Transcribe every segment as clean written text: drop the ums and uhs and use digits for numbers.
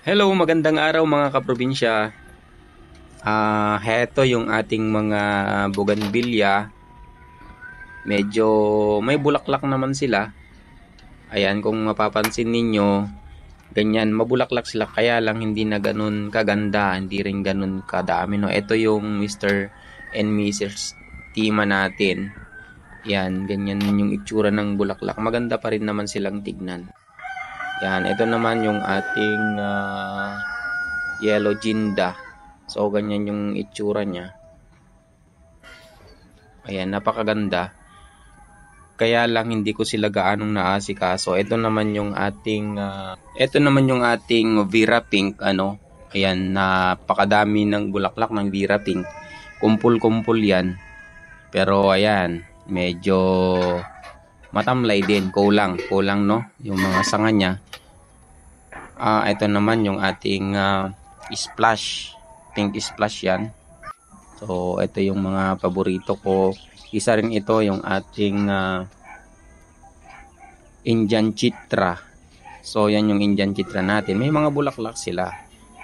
Hello, magandang araw mga kaprobinsya. Heto yung ating mga bougainvillea. Medyo may bulaklak naman sila. Ayan, kung mapapansin ninyo, ganyan, mabulaklak sila. Kaya lang hindi na ganun kaganda, hindi rin ganun kadami. No? Ito yung Mr. and Mrs. Tima natin. Yan, ganyan yung itsura ng bulaklak. Maganda pa rin naman silang tignan. Yan, ito naman yung ating yellow ginda. So, ganyan yung itsura niya. Ayan, napakaganda. Kaya lang hindi ko sila gaanong naasikaso. Ito naman yung ating Vera Pink, ano. Ayan, napakadami ng bulaklak ng Vera Pink. Kumpul-kumpul yan. Pero ayan, medyo matamlay din, kulang no, yung mga sanga niya. Ito naman yung ating splash, pink splash yan. So ito yung mga paborito ko. Isa rin ito yung ating Indian Chitra. So yan yung Indian Chitra natin, may mga bulaklak sila,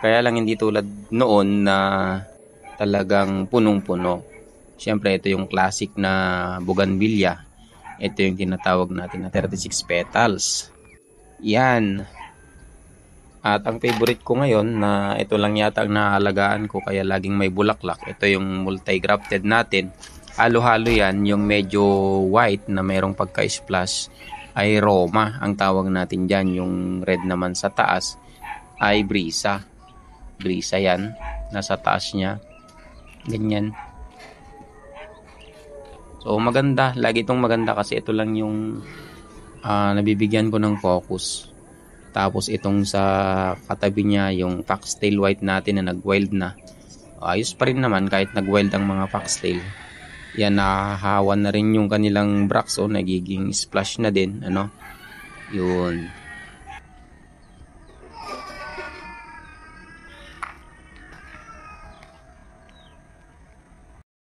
kaya lang hindi tulad noon na talagang punong-puno. Siyempre ito yung classic na bougainvillea. Ito yung tinatawag natin na 36 petals. Yan. At ang favorite ko ngayon na ito lang yata ang naalagaan ko kaya laging may bulaklak. Ito yung multi-grafted natin. Halo-halo yan. Yung medyo white na mayroong pagka-splash ay Roma ang tawag natin dyan. Yung red naman sa taas ay Brisa. Brisa yan. Nasa taas niya. Ganyan. So maganda, lagi itong maganda kasi ito lang yung nabibigyan ko ng focus. Tapos itong sa katabi niya, yung foxtail white natin na nag-wild na. Ayos pa rin naman kahit nag-wild ang mga foxtail. Yan, nahahawan na rin yung kanilang bracts, nagiging splash na din, ano. Yun.